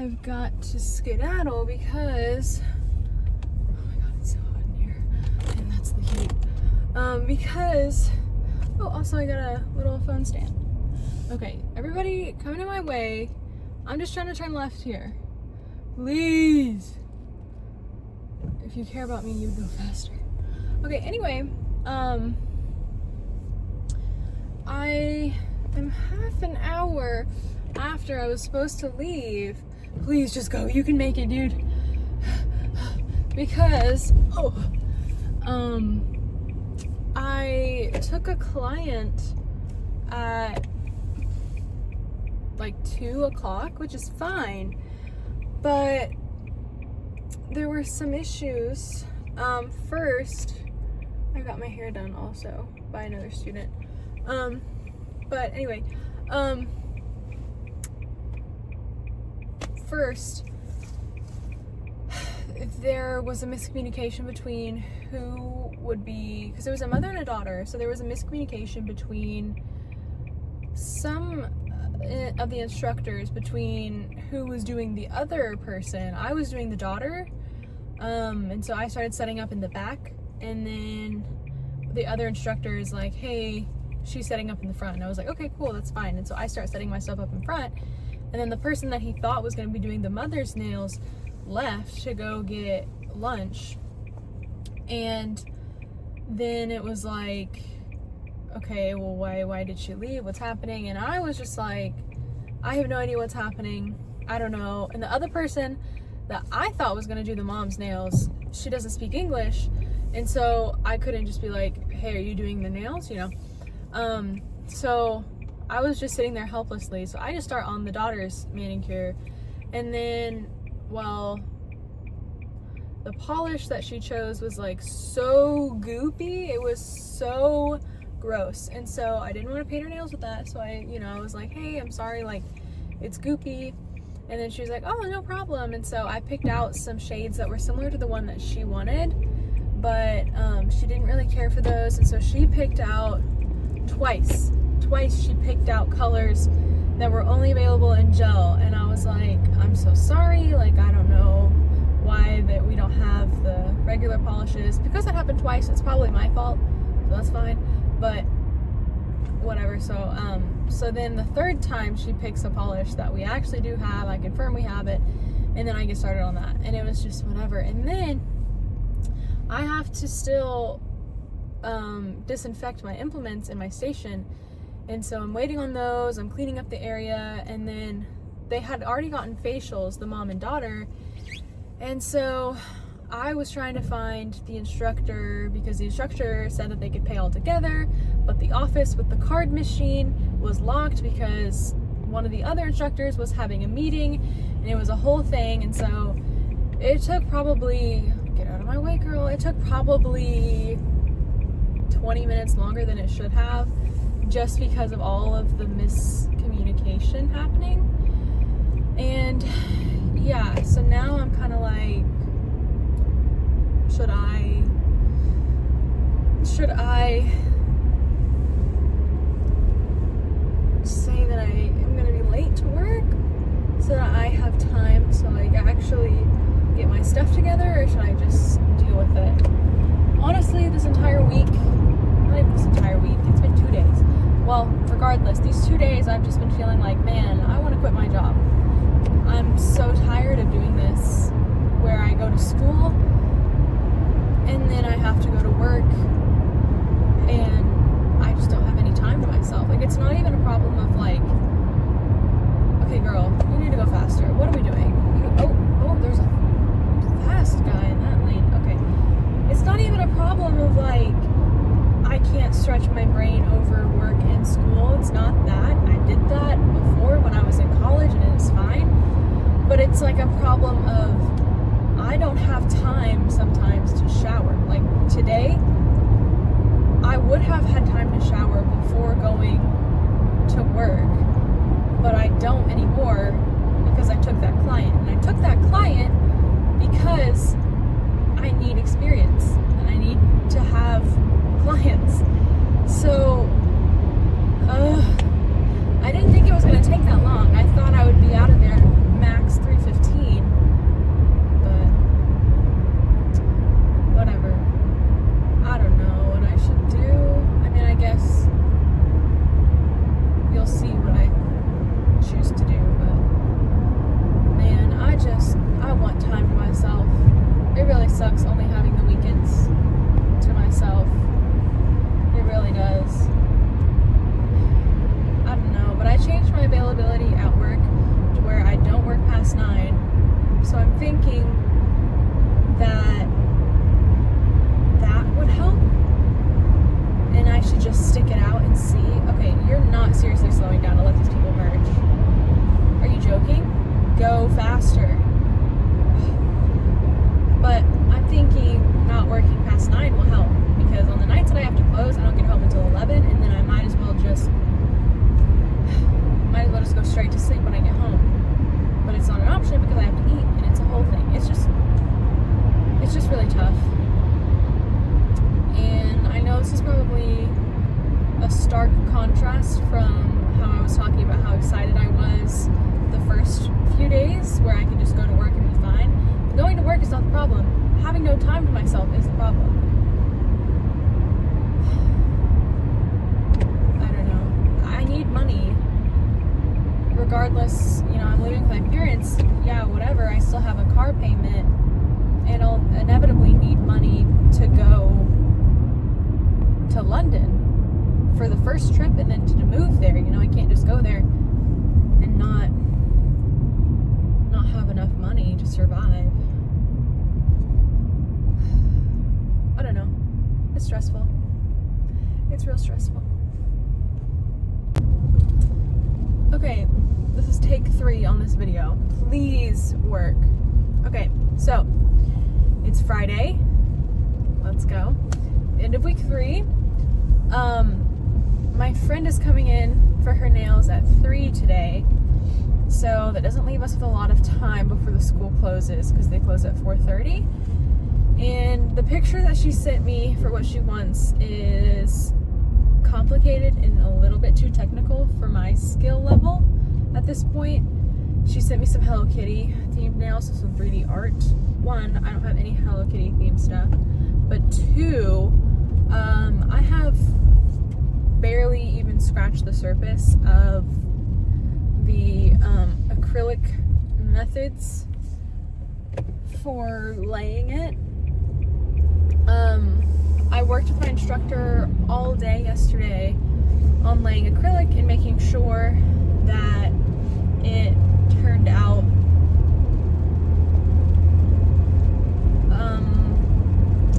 I've got to skedaddle because, oh my god, it's so hot in here, and that's the heat. Because, oh, also I got a little phone stand. Okay, everybody coming in my way. I'm just trying to turn left here. Please. If you care about me, you'd go faster. Okay, anyway, I am half an hour after I was supposed to leave. Please just go. You can make it, dude. Because, I took a client at like 2 o'clock, which is fine, but there were some issues. First, I got my hair done also by another student. But anyway, first, there was a miscommunication between who would be, because there was a mother and a daughter, so there was a miscommunication between some of the instructors between who was doing the other person. I was doing the daughter, and so I started setting up in the back, and then the other instructor is like, hey, she's setting up in the front, and I was like, okay, cool, that's fine. And so I start setting myself up in front, and then the person that he thought was going to be doing the mother's nails left to go get lunch, and then it was like, okay, well, why did she leave? What's happening? And I was just like, I have no idea what's happening. I don't know. And the other person that I thought was going to do the mom's nails, she doesn't speak English. And so I couldn't just be like, hey, are you doing the nails? You know? So I was just sitting there helplessly. So I just start on the daughter's manicure. And then, well, the polish that she chose was like so goopy. It was so gross, and so I didn't want to paint her nails with that, so I was like, hey, I'm sorry, like, it's goopy. And then she was like, oh, no problem. And so I picked out some shades that were similar to the one that she wanted, but she didn't really care for those, and so she picked out twice she picked out colors that were only available in gel. And I was like, I'm so sorry, like, I don't know why that we don't have the regular polishes. Because that happened twice, it's probably my fault, so that's fine. But whatever. So then the third time she picks a polish that we actually do have, I confirm we have it, and then I get started on that, and it was just whatever. And then I have to still disinfect my implements in my station, and so I'm waiting on those, I'm cleaning up the area, and then they had already gotten facials, the mom and daughter, and so I was trying to find the instructor, because the instructor said that they could pay all together, but the office with the card machine was locked because one of the other instructors was having a meeting, and it was a whole thing. And so it took probably, get out of my way, girl, it took probably 20 minutes longer than it should have, just because of all of the miscommunication happening. And yeah, so now I'm kind of like, should I say that I am going to be late to work so that I have time to like actually get my stuff together, or should I just deal with it? Honestly, this entire week, not even this entire week, it's been 2 days. Well, regardless, these 2 days I've just been feeling like, man, I want to quit my job. I'm so tired of doing this, where I go to school and then I have to go to work, and I just don't have any time to myself. Like, it's not even a problem of like, okay, girl, you need to go faster. What are we doing? Oh, there's a fast guy in that lane. Okay. It's not even a problem of like, I can't stretch my brain over work and school. It's not that. I did that before when I was in college, and it was fine. But it's like a problem of, I don't have time sometimes to shower. Like today, I would have had time to shower before going to work, but I don't anymore because I took that client. And I took that client because I need experience and I need to have clients. So, I didn't think it was going to take that long. I thought I would be out of there max 3:15. So I'm thinking that would help, and I should just stick it out and see. Okay, you're not seriously slowing down to let these people merge. Are you joking? Go faster. But I'm thinking not working past 9 will help, because on the nights that I have to close, I don't get home until 11, and then I might as well just go straight to sleep when I get home. But it's not an option because I have to eat, and it's a whole thing. It's just really tough. And I know this is probably a stark contrast from how I was talking about how excited I was the first few days where I could just go to work and be fine. But going to work is not the problem. Having no time to myself is the problem. I don't know. I need money. Regardless, I'm living with my parents, whatever, I still have a car payment, and I'll inevitably need money to go to London for the first trip and then to move there. I can't just go there and not have enough money to survive. I don't know. It's stressful. It's real stressful. Okay, this is take 3 on this video. Please work. Okay, so it's Friday. Let's go. End of week 3. My friend is coming in for her nails at 3 today, so that doesn't leave us with a lot of time before the school closes, because they close at 4:30. And the picture that she sent me for what she wants is complicated and a little bit too technical for my skill level at this point. She sent me some Hello Kitty themed nails, so some 3D art. 1, I don't have any Hello Kitty themed stuff, but 2, I have barely even scratched the surface of the acrylic methods for laying it. I worked with my instructor all day yesterday on laying acrylic and making sure that it turned out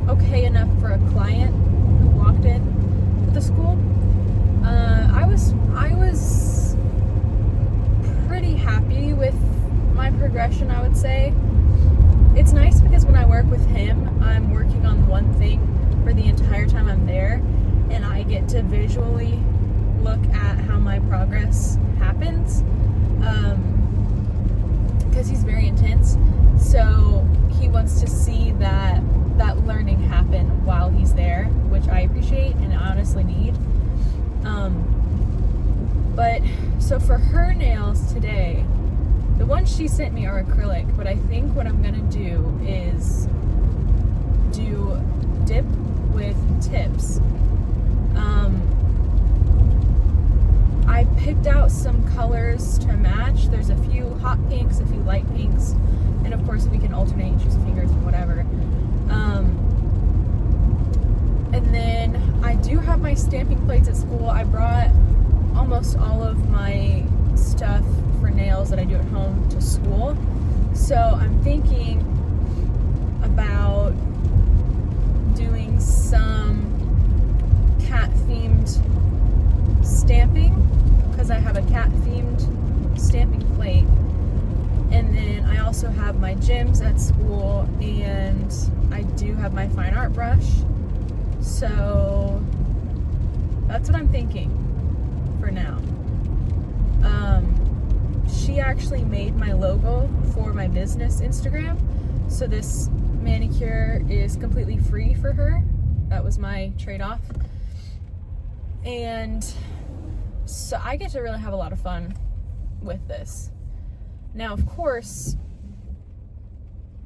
okay enough for a client who walked in to the school. I was pretty happy with my progression, I would say. It's nice because when I work with him, I'm working on one thing for the entire time I'm there, and I get to visually look at how my progress happens, because he's very intense, so he wants to see that learning happen while he's there, which I appreciate and I honestly need. But so for her nails today, the ones she sent me are acrylic, but I think what I'm gonna do is do dip with tips. I picked out some colors to match. There's a few hot pinks, a few light pinks, and of course we can alternate and choose fingers and whatever. And then I do have my stamping plates at school. I brought almost all of my stuff for nails that I do at home to school. So I'm thinking about doing some cat-themed stamping, because I have a cat-themed stamping plate. And then I also have my gems at school, and I do have my fine art brush. So that's what I'm thinking for now. She actually made my logo for my business Instagram, so this manicure is completely free for her. That was my trade-off. And so I get to really have a lot of fun with this. Now, of course,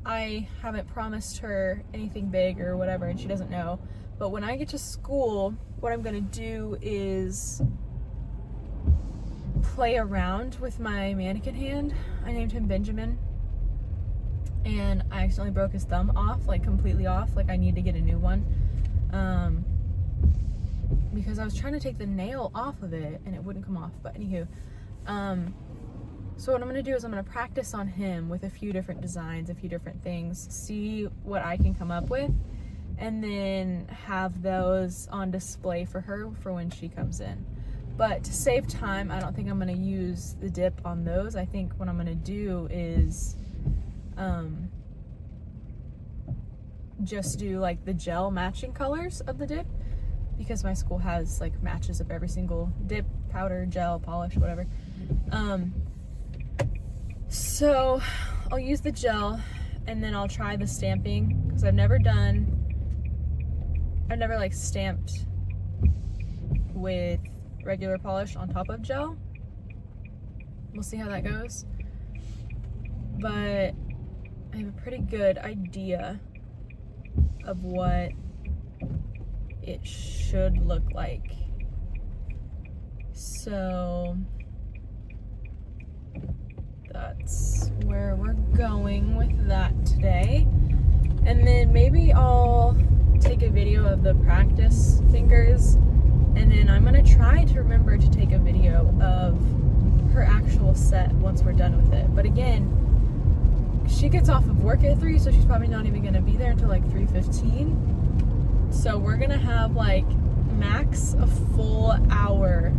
I haven't promised her anything big or whatever, and she doesn't know. But when I get to school, what I'm gonna do is play around with my mannequin hand. I named him Benjamin, and I accidentally broke his thumb off, like completely off, like I need to get a new one, because I was trying to take the nail off of it and it wouldn't come off. But anywho, So what I'm going to do is I'm going to practice on him with a few different designs, a few different things, see what I can come up with, and then have those on display for her for when she comes in. But to save time, I don't think I'm going to use the dip on those. I think what I'm going to do is just do like the gel matching colors of the dip, because my school has like matches of every single dip, powder, gel, polish, whatever. So I'll use the gel, and then I'll try the stamping, because I've never like stamped with regular polish on top of gel. We'll see how that goes. But I have a pretty good idea of what it should look like. So that's where we're going with that today. And then maybe I'll take a video of the practice fingers, and then I'm gonna try to remember to take a video of her actual set once we're done with it. But again, she gets off of work at 3, so she's probably not even gonna be there until like 3:15. So we're gonna have like max a full hour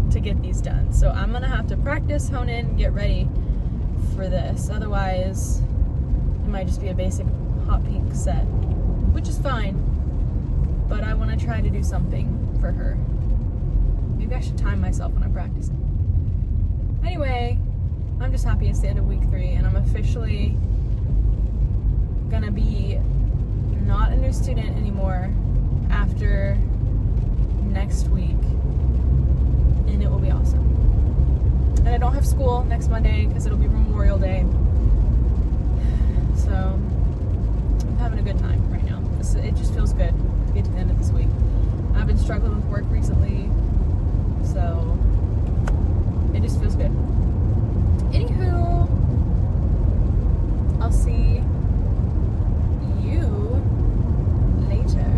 to get these done. So I'm gonna have to practice, hone in, and get ready for this. Otherwise, it might just be a basic hot pink set, which is fine. But I want to try to do something for her. Maybe I should time myself when I'm practicing. Anyway, I'm just happy it's the end of week 3, and I'm officially gonna be not a new student anymore after next week, and it will be awesome. And I don't have school next Monday because it'll be Memorial Day, so I'm having a good time right now. It just feels good to get to the end of this week. I've been struggling with work recently, so it just feels good. Anywho, I'll see you later.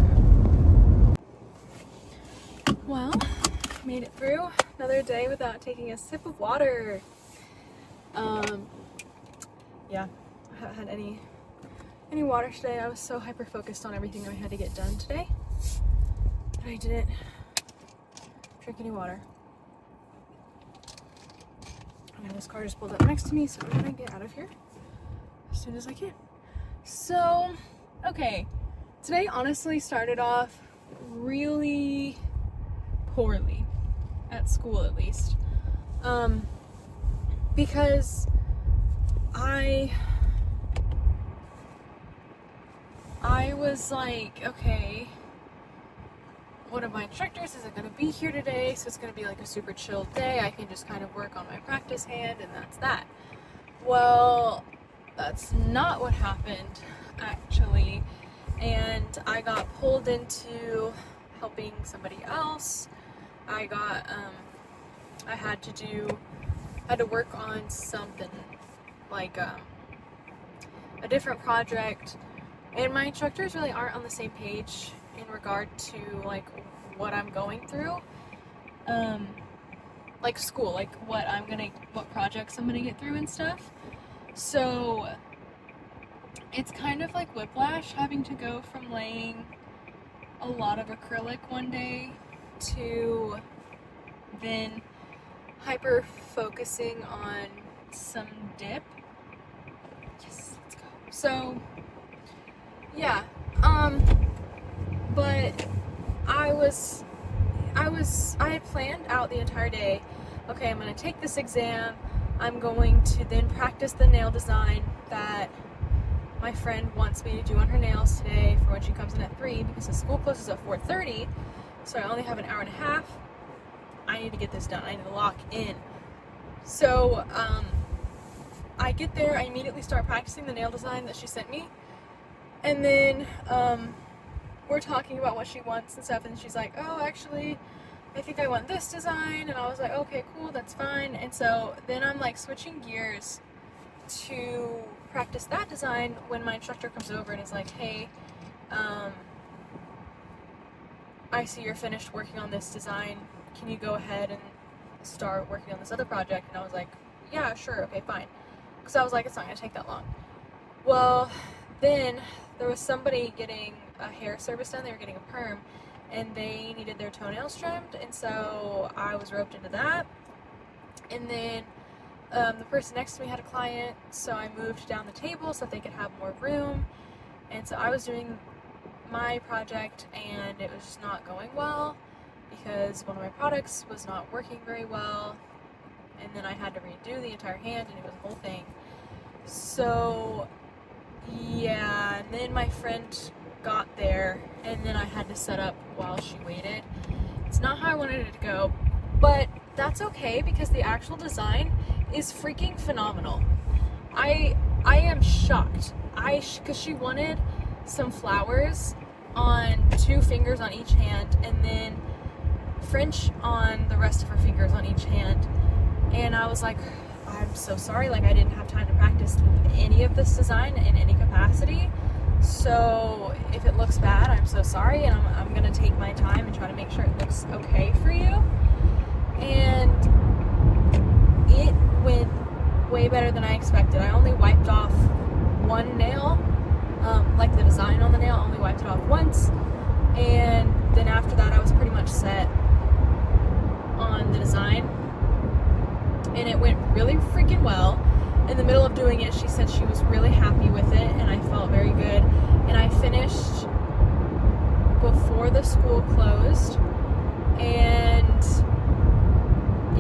Well, made it through another day without taking a sip of water. Yeah, I haven't had any water today. I was so hyper focused on everything I had to get done today that I didn't drink any water. And this car just pulled up next to me, so I'm gonna get out of here as soon as I can. So, okay, today honestly started off really poorly, at school at least, because I was like, okay, one of my instructors isn't going to be here today, so it's going to be like a super chill day. I can just kind of work on my practice hand, and that's that. Well, that's not what happened, actually, and I got pulled into helping somebody else. I had to work on something, like a different project, and my instructors really aren't on the same page in regard to like what I'm going through, like school, like what projects I'm gonna get through and stuff. So it's kind of like whiplash having to go from laying a lot of acrylic one day to then hyper focusing on some dip. Yes, let's go. So yeah, but I had planned out the entire day, okay, I'm going to take this exam, I'm going to then practice the nail design that my friend wants me to do on her nails today for when she comes in at 3, because the school closes at 4:30, so I only have an hour and a half. I need to get this done, I need to lock in. So, I get there, I immediately start practicing the nail design that she sent me, and then, we're talking about what she wants and stuff, and she's like, oh, actually, I think I want this design, and I was like, okay, cool, that's fine. And so then I'm like switching gears to practice that design when my instructor comes over and is like, hey, I see you're finished working on this design, can you go ahead and start working on this other project? And I was like, yeah, sure, okay, fine. Because I was like, it's not going to take that long. Well, then there was somebody getting a hair service done. They were getting a perm, and they needed their toenails trimmed, and so I was roped into that. And then the person next to me had a client, so I moved down the table so that they could have more room. And so I was doing my project, and it was just not going well because one of my products was not working very well, and then I had to redo the entire hand, and it was a whole thing. So yeah, and then my friend got there, and then I had to set up while she waited. It's not how I wanted it to go, but that's okay because the actual design is freaking phenomenal. I am shocked. Because she wanted some flowers on 2 fingers on each hand, and then French on the rest of her fingers on each hand. And I was like, I'm so sorry, like I didn't have time to practice any of this design in any capacity. So if it looks bad, I'm so sorry, and I'm gonna take my time and try to make sure it looks okay for you. And it went way better than I expected. I only wiped off one nail, like the design on the nail, I only wiped it off once, and then after that I was pretty much set on the design, and it went really freaking well. In the middle of doing it, she said she was really happy with it, and I felt very good, and I finished before the school closed, and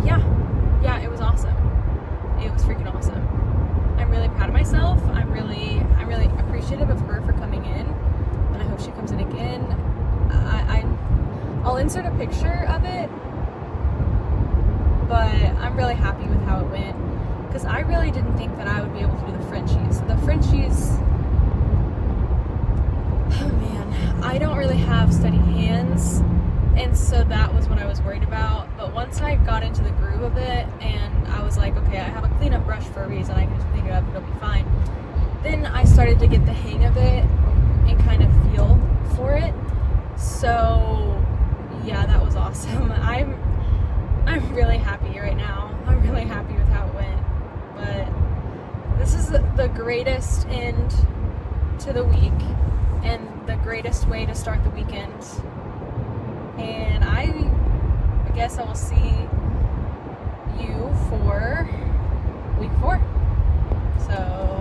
yeah, it was awesome. It was freaking awesome. I'm really proud of myself. I'm really appreciative of her for coming in, and I hope she comes in again. I'll insert a picture of it, but I'm really happy with how it went because I really didn't think that I would be able to do the Frenchies. The Frenchies, oh man, I don't really have steady hands, and so that was what I was worried about. But once I got into the groove of it, and I was like, okay, I have a cleanup brush for a reason, I can just clean it up, it'll be fine. Then I started to get the hang of it and kind of feel for it. So yeah, that was awesome. I'm really happy right now. I'm really happy with how it went. But this is the greatest end to the week and the greatest way to start the weekend. And I guess I will see you for week 4. So